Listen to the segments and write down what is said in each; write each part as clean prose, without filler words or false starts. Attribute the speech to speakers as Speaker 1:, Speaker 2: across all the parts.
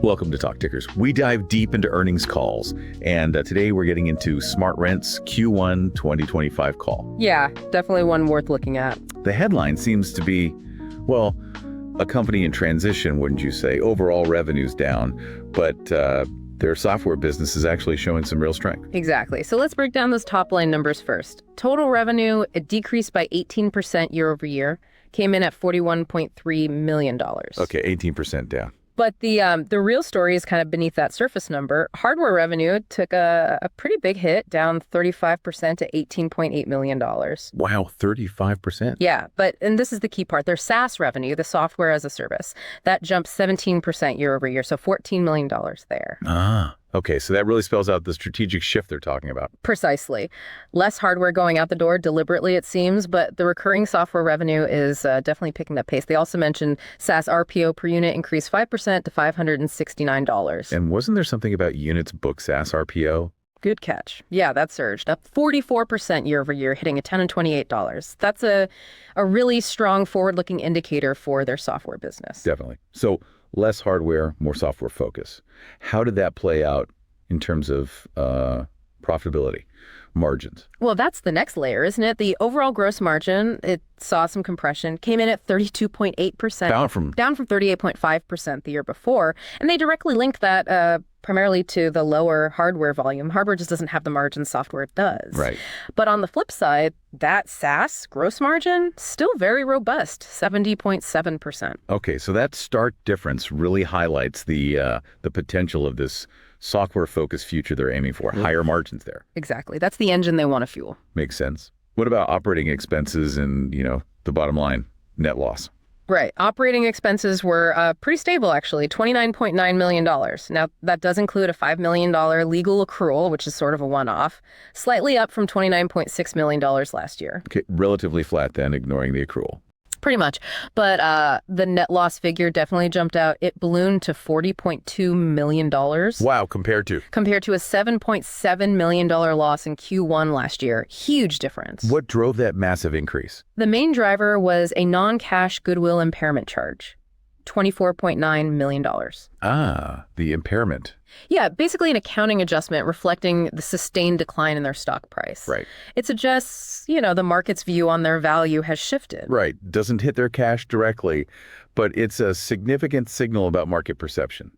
Speaker 1: Welcome to Talk Tickers. We dive deep into earnings calls, and today we're getting into SmartRent's Q1 2025 call.
Speaker 2: Yeah, definitely one worth looking at.
Speaker 1: The headline seems to be, well, a company in transition, wouldn't you say? Overall revenue's down, but their software business is actually showing some real strength.
Speaker 2: Exactly. So let's break down those top line numbers first. Total revenue, it decreased by 18% year over year, came in at $41.3 million.
Speaker 1: Okay, 18% down.
Speaker 2: But the real story is kind of beneath that surface number. Hardware revenue took a pretty big hit, down 35% to $18.8 million.
Speaker 1: Wow, 35%?
Speaker 2: Yeah, and this is the key part. Their SaaS revenue, the software as a service, that jumped 17% year over year, so $14 million there.
Speaker 1: Okay, so that really spells out the strategic shift they're talking about.
Speaker 2: Precisely. Less hardware going out the door deliberately, it seems, but the recurring software revenue is definitely picking up pace. They also mentioned SaaS RPO per unit increased 5% to $569.
Speaker 1: And wasn't there something about units booked SaaS RPO?
Speaker 2: Good catch. Yeah, that surged up 44% year over year, hitting a $10 and $28. That's a really strong forward-looking indicator for their software business.
Speaker 1: Definitely. So less hardware, more software focus. How did that play out in terms of profitability, margins?
Speaker 2: Well, that's the next layer, isn't it? The overall gross margin, it saw some compression, came in at 32.8%. Down from 38.5% the year before. And they directly link that primarily to the lower hardware volume. Hardware just doesn't have the margin software does.
Speaker 1: Right.
Speaker 2: But on the flip side, that SaaS gross margin, still very robust, 70.7%.
Speaker 1: Okay, so that stark difference really highlights the potential of this software-focused future they're aiming for, higher margins there.
Speaker 2: Exactly. That's the engine they want to fuel.
Speaker 1: Makes sense. What about operating expenses and, the bottom line, net loss?
Speaker 2: Right. Operating expenses were pretty stable, actually, $29.9 million. Now, that does include a $5 million legal accrual, which is sort of a one-off, slightly up from $29.6 million last year.
Speaker 1: Okay, relatively flat then, ignoring the accrual.
Speaker 2: Pretty much. But the net loss figure definitely jumped out. It ballooned to $40.2 million.
Speaker 1: Wow, compared to?
Speaker 2: Compared to a $7.7 million loss in Q1 last year. Huge difference.
Speaker 1: What drove that massive increase?
Speaker 2: The main driver was a non-cash goodwill impairment charge. $24.9 million.
Speaker 1: The impairment.
Speaker 2: Yeah, basically an accounting adjustment reflecting the sustained decline in their stock price.
Speaker 1: Right.
Speaker 2: It suggests, the market's view on their value has shifted.
Speaker 1: Right. Doesn't hit their cash directly, but it's a significant signal about market perception.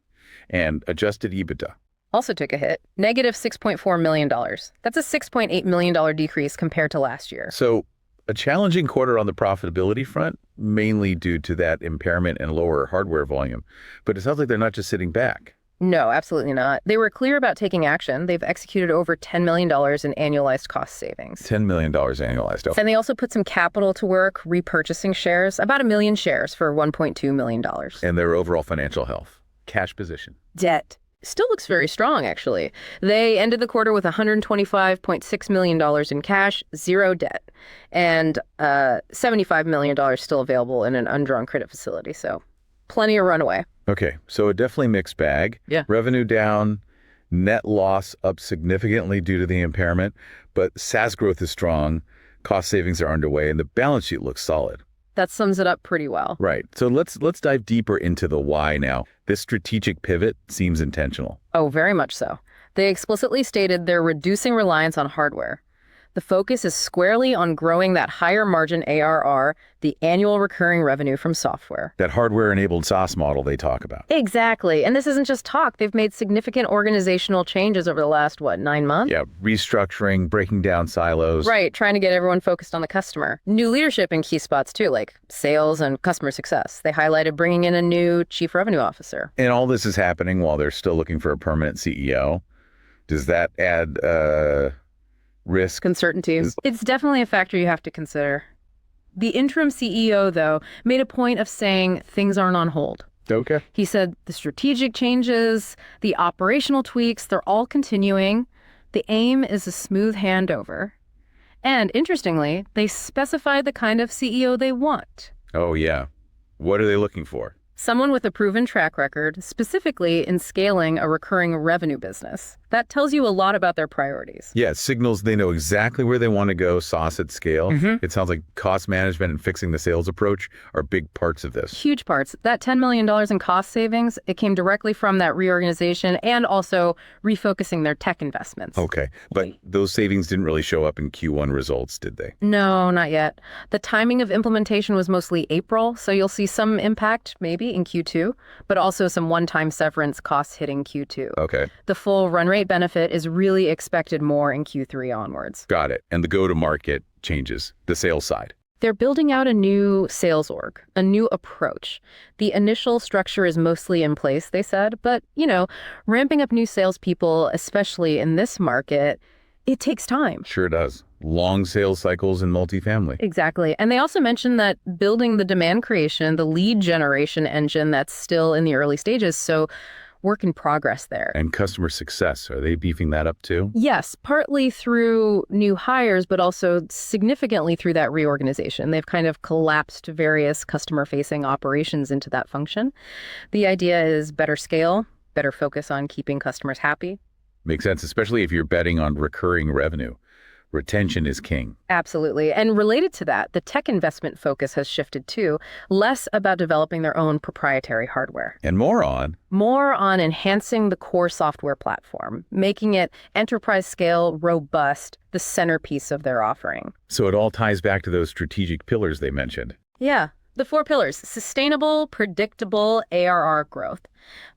Speaker 1: And adjusted EBITDA
Speaker 2: also took a hit, negative $6.4 million. That's a $6.8 million decrease compared to last year.
Speaker 1: So a challenging quarter on the profitability front, mainly due to that impairment and lower hardware volume. But it sounds like they're not just sitting back.
Speaker 2: No, absolutely not. They were clear about taking action. They've executed over $10 million in annualized cost savings.
Speaker 1: $10 million annualized. Okay.
Speaker 2: And they also put some capital to work, repurchasing shares, about 1 million shares for $1.2 million.
Speaker 1: And their overall financial health, cash position.
Speaker 2: Debt still looks very strong, actually. They ended the quarter with $125.6 million in cash, 0 debt, and $75 million still available in an undrawn credit facility. So plenty of runway.
Speaker 1: Okay, so a definitely mixed bag.
Speaker 2: Yeah.
Speaker 1: Revenue down, net loss up significantly due to the impairment, but SaaS growth is strong, cost savings are underway, and the balance sheet looks solid.
Speaker 2: That sums it up pretty well.
Speaker 1: Right. So let's dive deeper into the why now. This strategic pivot seems intentional.
Speaker 2: Oh, very much so. They explicitly stated they're reducing reliance on hardware. The focus is squarely on growing that higher margin ARR, the annual recurring revenue from software.
Speaker 1: That hardware-enabled SaaS model they talk about.
Speaker 2: Exactly. And this isn't just talk. They've made significant organizational changes over the last, 9 months?
Speaker 1: Yeah, restructuring, breaking down silos.
Speaker 2: Right, trying to get everyone focused on the customer. New leadership in key spots, too, like sales and customer success. They highlighted bringing in a new chief revenue officer.
Speaker 1: And all this is happening while they're still looking for a permanent CEO. Does that add risk?
Speaker 2: Uncertainty. It's definitely a factor you have to consider. The interim CEO, though, made a point of saying things aren't on hold.
Speaker 1: Okay.
Speaker 2: He said the strategic changes, the operational tweaks, they're all continuing. The aim is a smooth handover. And interestingly, they specified the kind of CEO they want.
Speaker 1: Oh, yeah. What are they looking for?
Speaker 2: Someone with a proven track record, specifically in scaling a recurring revenue business. That tells you a lot about their priorities.
Speaker 1: Yeah, it signals they know exactly where they want to go, SaaS at scale. It sounds like cost management and fixing the sales approach are big parts of this.
Speaker 2: Huge parts. That $10 million in cost savings, it came directly from that reorganization and also refocusing their tech investments.
Speaker 1: Okay, but those savings didn't really show up in Q1 results, did they?
Speaker 2: No, not yet. The timing of implementation was mostly April, so you'll see some impact maybe in Q2, but also some one-time severance costs hitting Q2.
Speaker 1: Okay.
Speaker 2: The full run rate benefit is really expected more in Q3 onwards.
Speaker 1: Got it. And the go-to-market changes, the sales side.
Speaker 2: They're building out a new sales org, a new approach. The initial structure is mostly in place, they said, but, ramping up new salespeople, especially in this market, it takes time.
Speaker 1: Sure does. Long sales cycles in multifamily.
Speaker 2: Exactly. And they also mentioned that building the demand creation, the lead generation engine, that's still in the early stages, so work in progress there.
Speaker 1: And customer success, are they beefing that up too?
Speaker 2: Yes, partly through new hires, but also significantly through that reorganization. They've kind of collapsed various customer-facing operations into that function. The idea is better scale, better focus on keeping customers happy.
Speaker 1: Makes sense, especially if you're betting on recurring revenue. Retention is king.
Speaker 2: Absolutely. And related to that, the tech investment focus has shifted too, less about developing their own proprietary hardware.
Speaker 1: And more on
Speaker 2: Enhancing the core software platform, making it enterprise scale, robust, the centerpiece of their offering.
Speaker 1: So it all ties back to those strategic pillars they mentioned.
Speaker 2: Yeah. The 4 pillars: sustainable, predictable ARR growth,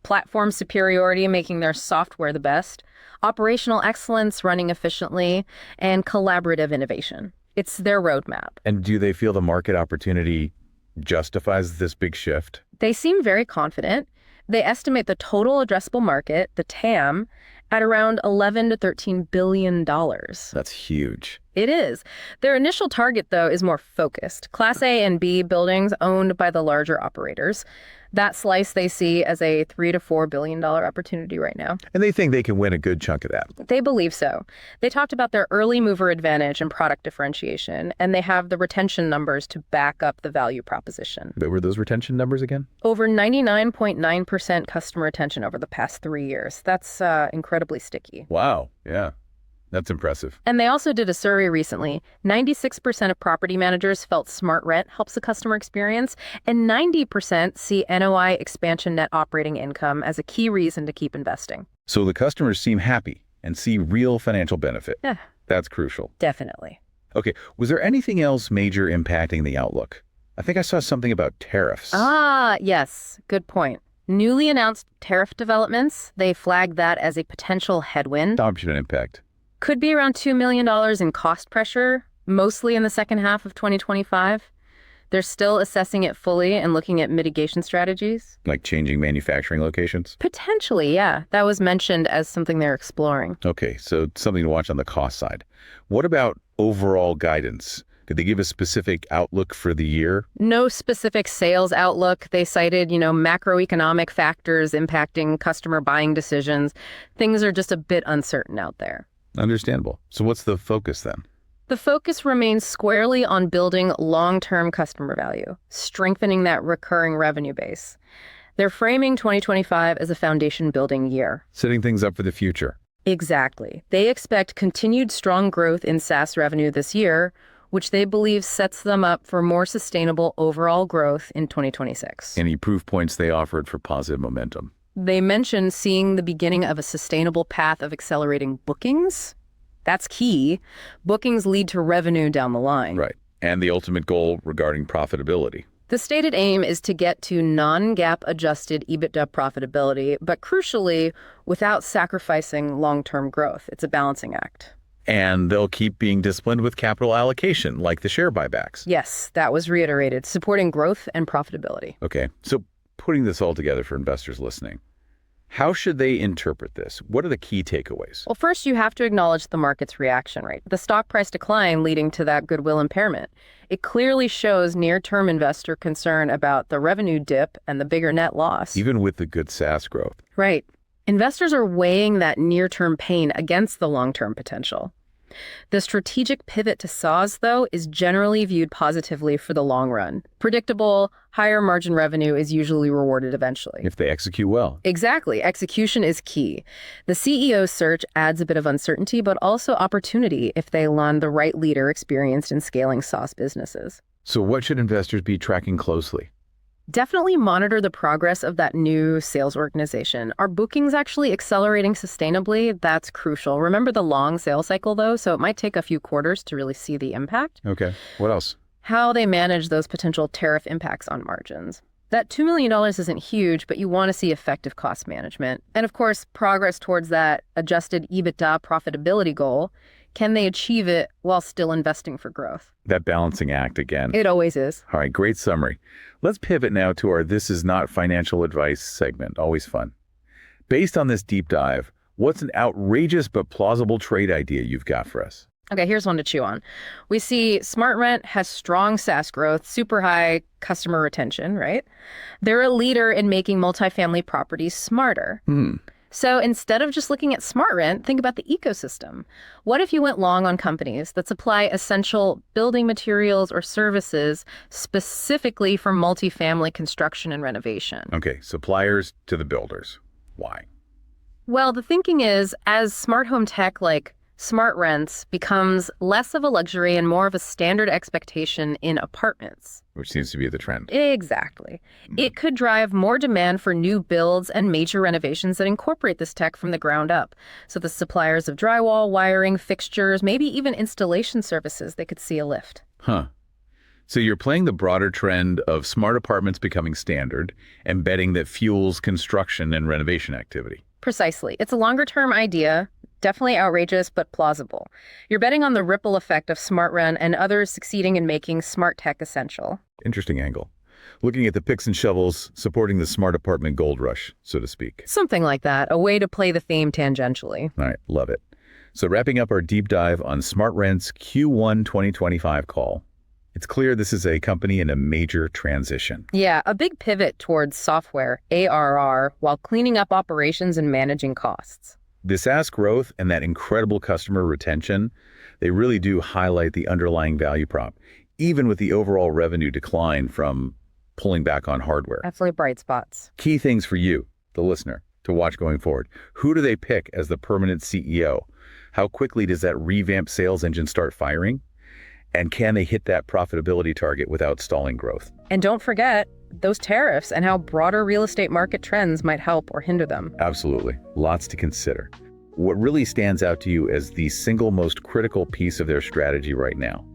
Speaker 2: platform superiority, making their software the best, operational excellence, running efficiently, and collaborative innovation. It's their roadmap.
Speaker 1: And do they feel the market opportunity justifies this big shift?
Speaker 2: They seem very confident. They estimate the total addressable market, the TAM, at around $11 to $13 billion.
Speaker 1: That's huge.
Speaker 2: It is. Their initial target, though, is more focused. Class A and B buildings owned by the larger operators. That slice they see as a $3 to $4 billion opportunity right now.
Speaker 1: And they think they can win a good chunk of that.
Speaker 2: They believe so. They talked about their early mover advantage and product differentiation, and they have the retention numbers to back up the value proposition.
Speaker 1: What were those retention numbers again?
Speaker 2: Over 99.9% customer retention over the past 3 years. That's incredibly sticky.
Speaker 1: Wow. Yeah. That's impressive.
Speaker 2: And they also did a survey recently. 96% of property managers felt SmartRent helps the customer experience, and 90% see NOI expansion net operating income as a key reason to keep investing.
Speaker 1: So the customers seem happy and see real financial benefit.
Speaker 2: Yeah.
Speaker 1: That's crucial.
Speaker 2: Definitely.
Speaker 1: Okay. Was there anything else major impacting the outlook? I think I saw something about tariffs.
Speaker 2: Ah, yes. Good point. Newly announced tariff developments, they flagged that as a potential headwind.
Speaker 1: Adoption impact.
Speaker 2: Could be around $2 million in cost pressure, mostly in the second half of 2025. They're still assessing it fully and looking at mitigation strategies.
Speaker 1: Like changing manufacturing locations?
Speaker 2: Potentially, yeah. That was mentioned as something they're exploring.
Speaker 1: Okay, so something to watch on the cost side. What about overall guidance? Did they give a specific outlook for the year?
Speaker 2: No specific sales outlook. They cited, macroeconomic factors impacting customer buying decisions. Things are just a bit uncertain out there.
Speaker 1: Understandable. So what's the focus then?
Speaker 2: The focus remains squarely on building long-term customer value, strengthening that recurring revenue base. They're framing 2025 as a foundation-building year.
Speaker 1: Setting things up for the future.
Speaker 2: Exactly. They expect continued strong growth in SaaS revenue this year, which they believe sets them up for more sustainable overall growth in 2026.
Speaker 1: Any proof points they offered for positive momentum?
Speaker 2: They mentioned seeing the beginning of a sustainable path of accelerating bookings. That's key. Bookings lead to revenue down the line.
Speaker 1: Right. And the ultimate goal regarding profitability.
Speaker 2: The stated aim is to get to non-GAAP adjusted EBITDA profitability, but crucially, without sacrificing long-term growth. It's a balancing act.
Speaker 1: And they'll keep being disciplined with capital allocation, like the share buybacks.
Speaker 2: Yes, that was reiterated, supporting growth and profitability.
Speaker 1: Okay, so putting this all together for investors listening, how should they interpret this? What are the key takeaways?
Speaker 2: Well, first, you have to acknowledge the market's reaction rate. The stock price decline leading to that goodwill impairment. It clearly shows near-term investor concern about the revenue dip and the bigger net loss.
Speaker 1: Even with the good SaaS growth.
Speaker 2: Right. Investors are weighing that near-term pain against the long-term potential. The strategic pivot to SaaS, though, is generally viewed positively for the long run. Predictable, higher margin revenue is usually rewarded eventually.
Speaker 1: If they execute well.
Speaker 2: Exactly. Execution is key. The CEO search adds a bit of uncertainty, but also opportunity if they land the right leader experienced in scaling SaaS businesses.
Speaker 1: So what should investors be tracking closely?
Speaker 2: Definitely monitor the progress of that new sales organization. Are bookings actually accelerating sustainably? That's crucial. Remember the long sales cycle, though, so it might take a few quarters to really see the impact.
Speaker 1: Okay. What else?
Speaker 2: How they manage those potential tariff impacts on margins. That $2 million isn't huge, but you want to see effective cost management. And of course, progress towards that adjusted EBITDA profitability goal. Can they achieve it while still investing for growth?
Speaker 1: That balancing act again.
Speaker 2: It always is.
Speaker 1: All right, great summary. Let's pivot now to our This Is Not Financial Advice segment. Always fun. Based on this deep dive, what's an outrageous but plausible trade idea you've got for us?
Speaker 2: Okay, here's one to chew on. We see SmartRent has strong SaaS growth, super high customer retention, right? They're a leader in making multifamily properties smarter. So instead of just looking at SmartRent, think about the ecosystem. What if you went long on companies that supply essential building materials or services specifically for multifamily construction and renovation?
Speaker 1: Okay, suppliers to the builders. Why?
Speaker 2: Well, the thinking is, as smart home tech like SmartRent becomes less of a luxury and more of a standard expectation in apartments.
Speaker 1: Which seems to be the trend.
Speaker 2: Exactly. It could drive more demand for new builds and major renovations that incorporate this tech from the ground up. So the suppliers of drywall, wiring, fixtures, maybe even installation services, they could see a lift.
Speaker 1: Huh. So you're playing the broader trend of smart apartments becoming standard and betting that fuels construction and renovation activity.
Speaker 2: Precisely. It's a longer-term idea. Definitely outrageous, but plausible. You're betting on the ripple effect of SmartRent and others succeeding in making smart tech essential.
Speaker 1: Interesting angle. Looking at the picks and shovels, supporting the smart apartment gold rush, so to speak.
Speaker 2: Something like that, a way to play the theme tangentially.
Speaker 1: All right, love it. So wrapping up our deep dive on SmartRent's Q1 2025 call, it's clear this is a company in a major transition.
Speaker 2: Yeah, a big pivot towards software, ARR, while cleaning up operations and managing costs.
Speaker 1: The SaaS growth and that incredible customer retention, they really do highlight the underlying value prop, even with the overall revenue decline from pulling back on hardware.
Speaker 2: Absolutely bright spots.
Speaker 1: Key things for you, the listener, to watch going forward. Who do they pick as the permanent CEO? How quickly does that revamped sales engine start firing? And can they hit that profitability target without stalling growth?
Speaker 2: And don't forget those tariffs and how broader real estate market trends might help or hinder them.
Speaker 1: Absolutely. Lots to consider. What really stands out to you as the single most critical piece of their strategy right now?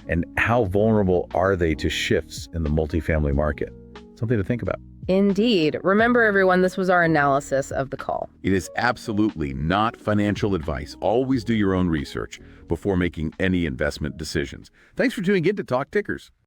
Speaker 1: And how vulnerable are they to shifts in the multifamily market? Something to think about.
Speaker 2: Indeed. Remember, everyone, this was our analysis of the call.
Speaker 3: It is absolutely not financial advice. Always do your own research before making any investment decisions. Thanks for tuning in to Talk Tickers.